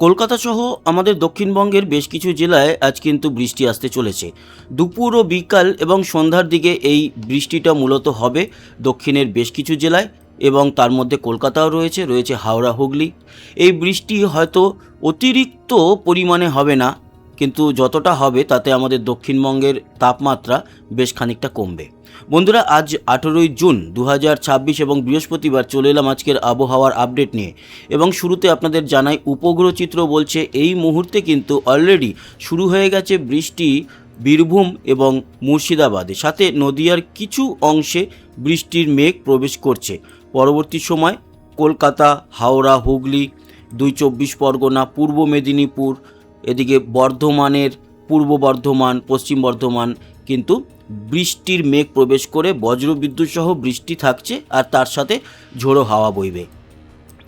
কলকাতা সহ আমাদের দক্ষিণবঙ্গের বেশ কিছু জেলায় আজ কিন্তু বৃষ্টি আসতে চলেছে। দুপুর ও বিকাল এবং সন্ধ্যার দিকে এই বৃষ্টিটা মূলত হবে দক্ষিণের বেশ কিছু জেলায়, এবং তার মধ্যে কলকাতাও রয়েছে হাওড়া, হুগলি। এই বৃষ্টি হয়তো অতিরিক্ত পরিমাণে হবে না, কিন্তু যতটা হবে তাতে আমাদের দক্ষিণবঙ্গের তাপমাত্রা বেশ খানিকটা কমবে। বন্ধুরা, আজ 18ই জুন 2026 এবং বৃহস্পতিবার চলে এলাম আজকের আবহাওয়ার আপডেট নিয়ে। এবং শুরুতে আপনাদের জানাই, উপগ্রহ চিত্র বলছে এই মুহূর্তে কিন্তু অলরেডি শুরু হয়ে গেছে বৃষ্টি বীরভূম এবং মুর্শিদাবাদে, সাথে নদিয়ার কিছু অংশে বৃষ্টির মেঘ প্রবেশ করছে। পরবর্তী সময় কলকাতা, হাওড়া, হুগলি, 2 চব্বিশ পরগনা, পূর্ব মেদিনীপুর, এদিকে বর্ধমানের পূর্ব বর্ধমান, পশ্চিম বর্ধমান কিন্তু বৃষ্টির মেঘ প্রবেশ করে বজ্রবিদ্যুৎ সহ বৃষ্টি থাকছে, আর তার সাথে ঝোড়ো হাওয়া বইবে।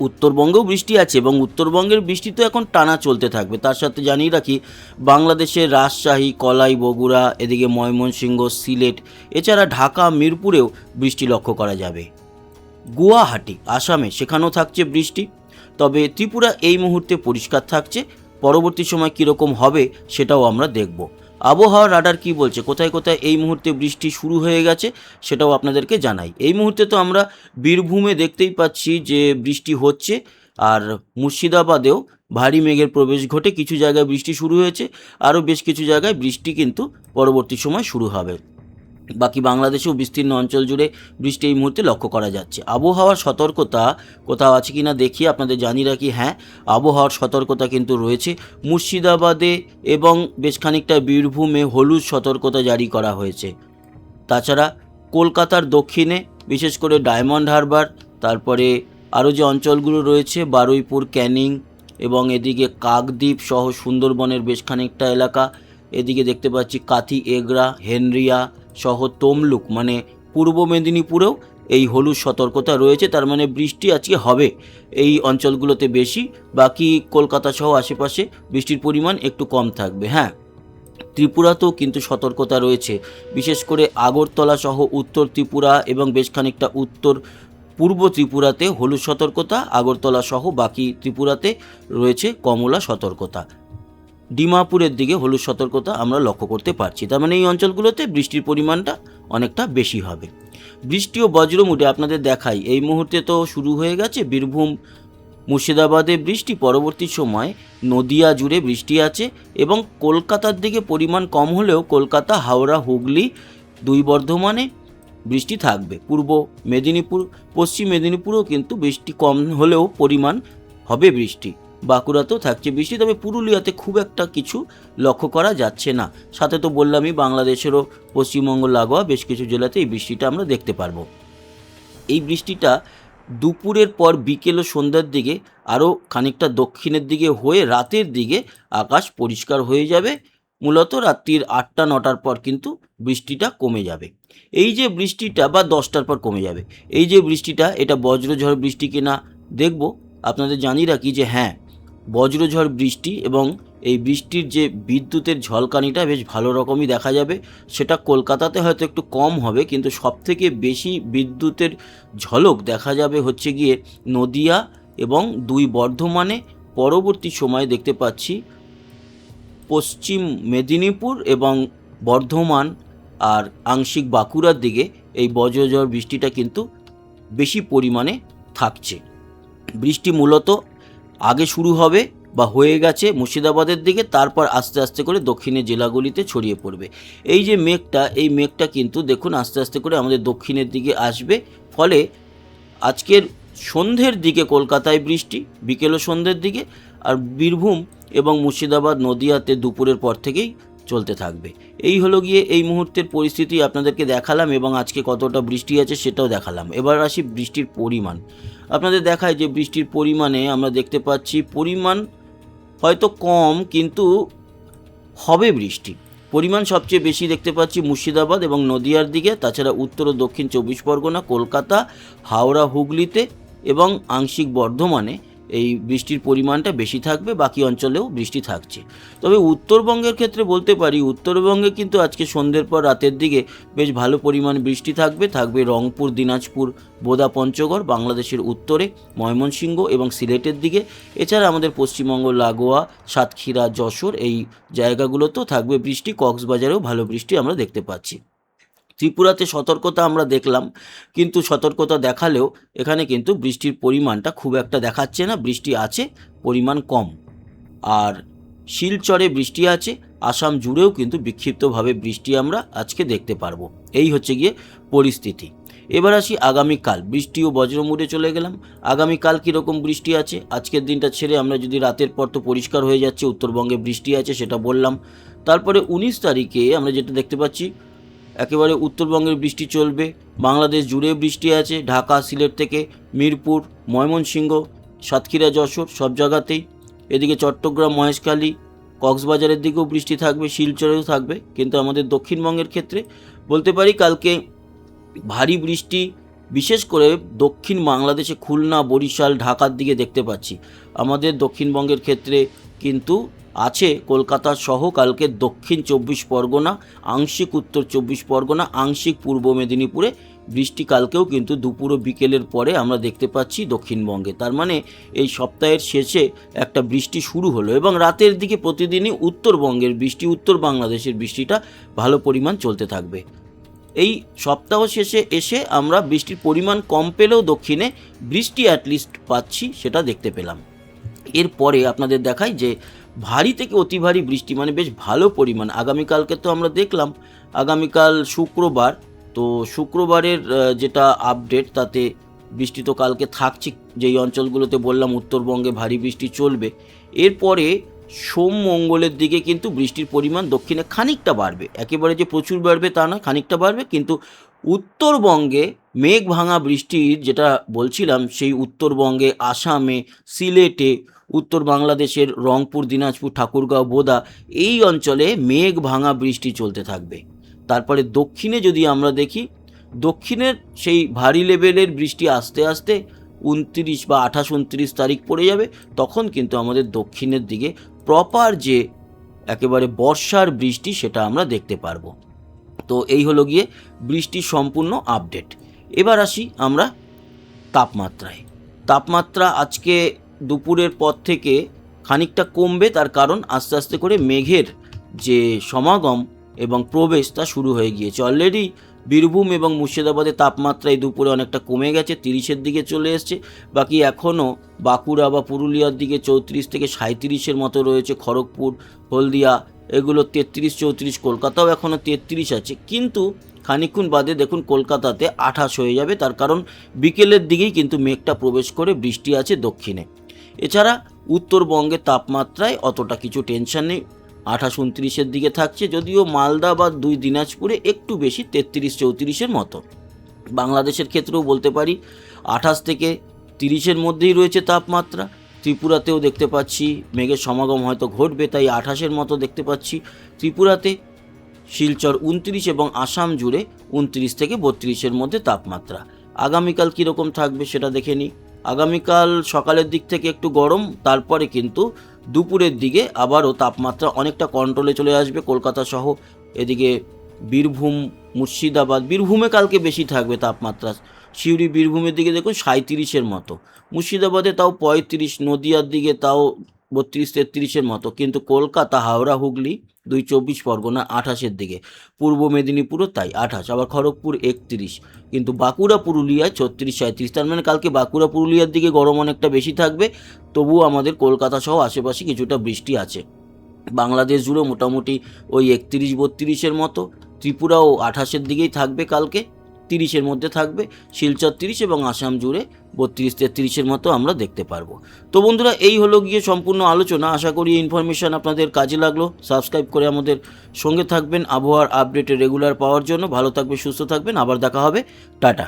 উত্তরবঙ্গেও বৃষ্টি আছে এবং উত্তরবঙ্গের বৃষ্টি তো এখন টানা চলতে থাকবে। তার সাথে জানিয়ে রাখি, বাংলাদেশের রাজশাহী, কলাই, বগুড়া, এদিকে ময়মনসিংহ, সিলেট, এছাড়া ঢাকা, মিরপুরেও বৃষ্টি লক্ষ্য করা যাবে। গুয়াহাটি, আসামে, সেখানেও থাকছে বৃষ্টি। তবে ত্রিপুরা এই মুহূর্তে পরিষ্কার থাকছে। পরবর্তী সময় কীরকম হবে সেটাও আমরা দেখব। আবহাওয়ার রাডার কি বলছে, কোথায় কোথায় এই মুহূর্তে বৃষ্টি শুরু হয়ে গেছে সেটাও আপনাদেরকে জানাই। এই মুহূর্তে তো আমরা বীরভূমে দেখতেই পাচ্ছি যে বৃষ্টি হচ্ছে, আর মুর্শিদাবাদেও ভারী মেঘের প্রবেশ ঘটে কিছু জায়গায় বৃষ্টি শুরু হয়েছে। আরও বেশ কিছু জায়গায় বৃষ্টি কিন্তু পরবর্তী সময় শুরু হবে। বাকি বাংলাদেশেও বিস্তীর্ণ অঞ্চল জুড়ে বৃষ্টি এই মুহূর্তে লক্ষ্য করা যাচ্ছে। আবহাওয়ার সতর্কতা কোথাও আছে কি না দেখি, আপনাদের জানিয়ে রাখি। হ্যাঁ, আবহাওয়ার সতর্কতা কিন্তু রয়েছে। মুর্শিদাবাদে এবং বেশ খানিকটা বীরভূমে হলুদ সতর্কতা জারি করা হয়েছে। তাছাড়া কলকাতার দক্ষিণে বিশেষ করে ডায়মন্ড হারবার, তারপরে আরও যে অঞ্চলগুলো রয়েছে বারুইপুর, ক্যানিং এবং এদিকে কাকদ্বীপ সহ সুন্দরবনের বেশ খানিকটা এলাকা, এদিকে দেখতে পাচ্ছি কাথি, এগরা, হেনরিয়া সহ তমলুক, মানে পূর্ব মেদিনীপুরেও এই হলুদ সতর্কতা রয়েছে। তার মানে বৃষ্টি আজকে হবে এই অঞ্চলগুলোতে বেশি। বাকি কলকাতা সহ আশেপাশে বৃষ্টির পরিমাণ একটু কম থাকবে। হ্যাঁ, ত্রিপুরাতেও কিন্তু সতর্কতা রয়েছে, বিশেষ করে আগরতলা সহ উত্তর ত্রিপুরা এবং বেশ খানিকটা উত্তর পূর্ব ত্রিপুরাতে হলুদ সতর্কতা, আগরতলা সহ বাকি ত্রিপুরাতে রয়েছে কমলা সতর্কতা। ডিমাপুরের দিকে হলুদ সতর্কতা আমরা লক্ষ্য করতে পারছি। তার মানে এই অঞ্চলগুলোতে বৃষ্টির পরিমাণটা অনেকটা বেশি হবে। বৃষ্টি ও বজ্রমুটে আপনাদের দেখাই, এই মুহূর্তে তো শুরু হয়ে গেছে বীরভূম, মুর্শিদাবাদে বৃষ্টি। পরবর্তী সময় নদিয়া জুড়ে বৃষ্টি আছে এবং কলকাতার দিকে পরিমাণ কম হলেও কলকাতা, হাওড়া, হুগলি, 2 বর্ধমানে বৃষ্টি থাকবে। পূর্ব মেদিনীপুর, পশ্চিম মেদিনীপুরেও কিন্তু বৃষ্টি কম হলেও পরিমাণ হবে বৃষ্টি। বাঁকুড়াতেও থাকছে বৃষ্টি, তবে পুরুলিয়াতে খুব একটা কিছু লক্ষ্য করা যাচ্ছে না। সাথে তো বললামই, বাংলাদেশেরও পশ্চিমবঙ্গ লাগোয়া বেশ কিছু জেলাতে এই বৃষ্টিটা আমরা দেখতে পারবো। এই বৃষ্টিটা দুপুরের পর বিকেল ও সন্ধ্যার দিকে আরও খানিকটা দক্ষিণের দিকে হয়ে রাতের দিকে আকাশ পরিষ্কার হয়ে যাবে। মূলত রাত্রির 8টা-9টার পর কিন্তু বৃষ্টিটা কমে যাবে। এই যে বৃষ্টিটা, বা 10টার পর কমে যাবে, এই যে বৃষ্টিটা, এটা বজ্রঝড় বৃষ্টি কিনা দেখব। আপনাদের জানিয়ে রাখি যে হ্যাঁ, বজ্রঝড় বৃষ্টি এবং এই বৃষ্টির যে বিদ্যুতের ঝলকানিটা বেশ ভালো রকমই দেখা যাবে। সেটা কলকাতাতে হয়তো একটু কম হবে, কিন্তু সবথেকে বেশি বিদ্যুতের ঝলক দেখা যাবে হচ্ছে গিয়ে নদিয়া এবং 2 বর্ধমানে। পরবর্তী সময়ে দেখতে পাচ্ছি পশ্চিম মেদিনীপুর এবং বর্ধমান আর আংশিক বাঁকুড়ার দিকে এই বজ্রঝড় বৃষ্টিটা কিন্তু বেশি পরিমাণে থাকছে। বৃষ্টি মূলত আগে শুরু হবে বা হয়ে গেছে মুর্শিদাবাদের দিকে, তারপর আস্তে আস্তে করে দক্ষিণের জেলাগুলিতে ছড়িয়ে পড়বে। এই যে মেঘটা, এই মেঘটা কিন্তু দেখুন আস্তে আস্তে করে আমাদের দক্ষিণের দিকে আসবে। ফলে আজকের সন্ধ্যের দিকে কলকাতায় বৃষ্টি, বিকেল ও সন্ধ্যের দিকে, আর বীরভূম এবং মুর্শিদাবাদ, নদিয়াতে দুপুরের পর থেকেই চলতে থাকবে। এই হলো গিয়ে এই মুহূর্তের পরিস্থিতি আপনাদেরকে দেখালাম, এবং আজকে কতটা বৃষ্টি আছে সেটাও দেখালাম। এবার আসি বৃষ্টির পরিমাণ। আপনাদের দেখায় যে বৃষ্টির পরিমাণে আমরা দেখতে পাচ্ছি পরিমাণ হয়তো কম, কিন্তু হবে বৃষ্টি। পরিমাণ সবচেয়ে বেশি দেখতে পাচ্ছি মুর্শিদাবাদ এবং নদিয়ার দিকে, তাছাড়া উত্তর ও দক্ষিণ 24 পরগনা, কলকাতা, হাওড়া, হুগলিতে এবং আংশিক বর্ধমানে এই বৃষ্টির পরিমাণটা বেশি থাকবে, বাকি অঞ্চলেও বৃষ্টি থাকছে। তবে উত্তরবঙ্গের ক্ষেত্রে বলতে পারি, উত্তরবঙ্গে কিন্তু আজকে সন্ধ্যের পর রাতের দিকে বেশ ভালো পরিমাণ বৃষ্টি থাকবে রংপুর, দিনাজপুর, বোদা, পঞ্চগড়, বাংলাদেশের উত্তরে ময়মনসিংহ এবং সিলেটের দিকে। এছাড়া আমাদের পশ্চিমবঙ্গ লাগোয়া সাতক্ষীরা, যশোর এই জায়গাগুলোতেও থাকবে বৃষ্টি। কক্সবাজারেও ভালো বৃষ্টি আমরা দেখতে পাচ্ছি। ত্রিপুরাতে সতর্কতা আমরা দেখলাম, কিন্তু সতর্কতা দেখালেও এখানে কিন্তু বৃষ্টির পরিমাণটা খুব একটা দেখাচ্ছে না। বৃষ্টি আছে, পরিমাণ কম। আর শিলচরে বৃষ্টি আছে, আসাম জুড়েও কিন্তু বিক্ষিপ্তভাবে বৃষ্টি আমরা আজকে দেখতে পারবো। এই হচ্ছে গিয়ে পরিস্থিতি। এবার আসি আগামীকাল। বৃষ্টি ও বজ্রমুড়ে চলে গেলাম। আগামীকাল কীরকম বৃষ্টি আছে, আজকের দিনটা ছেড়ে আমরা যদি রাতের পর তো পরিষ্কার হয়ে যাচ্ছে, উত্তরবঙ্গে বৃষ্টি আছে সেটা বললাম। তারপরে 19 তারিখে আমরা যেটা দেখতে পাচ্ছি, একেবারে উত্তরবঙ্গের বৃষ্টি চলবে, বাংলাদেশ জুড়ে বৃষ্টি আছে, ঢাকা, সিলেট থেকে মিরপুর, ময়মনসিংহ, সাতক্ষীরা, যশোর সব জায়গাতেই। এদিকে চট্টগ্রাম, মহেশখালী, কক্সবাজারের দিকেও বৃষ্টি থাকবে, শিলচরেও থাকবে। কিন্তু আমাদের দক্ষিণবঙ্গের ক্ষেত্রে বলতে পারি কালকে ভারী বৃষ্টি বিশেষ করে দক্ষিণ বাংলাদেশে খুলনা, বরিশাল, ঢাকার দিকে দেখতে পাচ্ছি। আমাদের দক্ষিণবঙ্গের ক্ষেত্রে কিন্তু আছে কলকাতা সহ কালকে দক্ষিণ 24 পরগনা, আংশিক উত্তর 24 পরগনা, আংশিক পূর্ব মেদিনীপুরে বৃষ্টি কালকেও কিন্তু দুপুর ও বিকেলের পরে আমরা দেখতে পাচ্ছি দক্ষিণবঙ্গে। তার মানে এই সপ্তাহের শেষে একটা বৃষ্টি শুরু হলো এবং রাতের দিকে প্রতিদিনই উত্তরবঙ্গের বৃষ্টি, উত্তর বাংলাদেশের বৃষ্টিটা ভালো পরিমাণ চলতে থাকবে। এই সপ্তাহ শেষে এসে আমরা বৃষ্টির পরিমাণ কম পেলেও দক্ষিণে বৃষ্টি অ্যাটলিস্ট পাচ্ছি, সেটা দেখতে পেলাম। এরপরে আপনাদের দেখাই যে ভারী থেকে অতি ভারী বৃষ্টি মানে বেশ ভালো পরিমাণ আগামীকালকে তো আমরা দেখলাম। আগামীকাল শুক্রবার, তো শুক্রবারের যেটা আপডেট তাতে বৃষ্টি তো কালকে থাকছে, যেই অঞ্চলগুলোতে বললাম উত্তরবঙ্গে ভারী বৃষ্টি চলবে। এরপরে সোম মঙ্গলের দিকে কিন্তু বৃষ্টির পরিমাণ দক্ষিণে খানিকটা বাড়বে, একেবারে যে প্রচুর বাড়বে তা না, খানিকটা বাড়বে। কিন্তু উত্তরবঙ্গে মেঘ ভাঙা বৃষ্টির যেটা বলছিলাম, সেই উত্তরবঙ্গে, আসামে, সিলেটে, উত্তর বাংলাদেশের রংপুর, দিনাজপুর, ঠাকুরগাঁও, বোদা এই অঞ্চলে মেঘ ভাঙা বৃষ্টি চলতে থাকবে। তারপরে দক্ষিণে যদি আমরা দেখি, দক্ষিণের সেই ভারী লেভেলের বৃষ্টি আস্তে আস্তে 29 বা 28-29 তারিখ পড়ে যাবে। তখন কিন্তু আমাদের দক্ষিণের দিকে প্রপার যে একেবারে বর্ষার বৃষ্টি সেটা আমরা দেখতে পারবো। তো এই হলো গিয়ে বৃষ্টির সম্পূর্ণ আপডেট। এবার আসি আমরা তাপমাত্রায়। তাপমাত্রা আজকে দুপুরের পর থেকে খানিকটা কমবে, তার কারণ আস্তে আস্তে করে মেঘের যে সমাগম এবং প্রবেশ তা শুরু হয়ে গিয়েছে। অলরেডি বীরভূম এবং মুর্শিদাবাদের তাপমাত্রা এই দুপুরে অনেকটা কমে গেছে, 30-এর দিকে চলে এসছে। বাকি এখনও বাঁকুড়া বা পুরুলিয়ার দিকে 34 থেকে 37-এর মতো রয়েছে, খড়গপুর, হলদিয়া এগুলো 33-34, কলকাতাও এখনও 33 আছে। কিন্তু খানিকক্ষণ বাদে দেখুন কলকাতাতে 28 হয়ে যাবে, তার কারণ বিকেলের দিকেই কিন্তু মেঘটা প্রবেশ করে বৃষ্টি আছে দক্ষিণে। এছাড়া উত্তরবঙ্গের তাপমাত্রায় অতটা কিছু টেনশন নেই, 28-29-এর দিকে থাকছে, যদিও মালদা বা 2 দিনাজপুরে একটু বেশি 33-34-এর মতো। বাংলাদেশের ক্ষেত্রেও বলতে পারি 28 থেকে 30-এর মধ্যেই রয়েছে তাপমাত্রা। ত্রিপুরাতেও দেখতে পাচ্ছি মেঘের সমাগম হয়তো ঘটবে, তাই 28-এর মতো দেখতে পাচ্ছি ত্রিপুরাতে। শিলচর 29 এবং আসাম জুড়ে 29 থেকে 32-এর মধ্যে তাপমাত্রা। আগামীকাল কীরকম থাকবে সেটা দেখে নিই। আগামীকাল সকালের দিক থেকে একটু গরম, তারপরে কিন্তু দুপুরের দিকে আবারও তাপমাত্রা অনেকটা কন্ট্রোলে চলে আসবে কলকাতা সহ। এদিকে বীরভূম, মুর্শিদাবাদ, বীরভূমে কালকে বেশি থাকবে তাপমাত্রা। সিউড়ি, বীরভূমের দিকে দেখুন 37-এর মতো, মুর্শিদাবাদে তাও 35, নদিয়ার দিকে তাও 32-33-এর মতো। কিন্তু কলকাতা, হাওড়া, হুগলি, 24 পরগনা 28-এর দিকে, পূর্ব মেদিনীপুরও তাই 28, আবার খড়গপুর 31, কিন্তু বাঁকুড়া, পুরুলিয়ায় 36-37। তার মানে কালকে বাঁকুড়া, পুরুলিয়ার দিকে গরম অনেকটা বেশি থাকবে, তবুও আমাদের কলকাতা সহ আশেপাশে কিছুটা বৃষ্টি আছে। বাংলাদেশ জুড়ে মোটামুটি ওই 31-32-এর মতো। ত্রিপুরাও 28-এর দিকেই থাকবে, কালকে 30-এর মধ্যে থাকবে। শিলচর 30 এবং আসাম জুড়ে 32-33-এর মতো আমরা দেখতে পারবো। তো বন্ধুরা, এই হলো গিয়ে সম্পূর্ণ আলোচনা। আশা করি এই ইনফরমেশান আপনাদের কাজে লাগলো। সাবস্ক্রাইব করে আমাদের সঙ্গে থাকবেন আবহাওয়ার আপডেটে রেগুলার পাওয়ার জন্য। ভালো থাকবে, সুস্থ থাকবেন, আবার দেখা হবে, টাটা।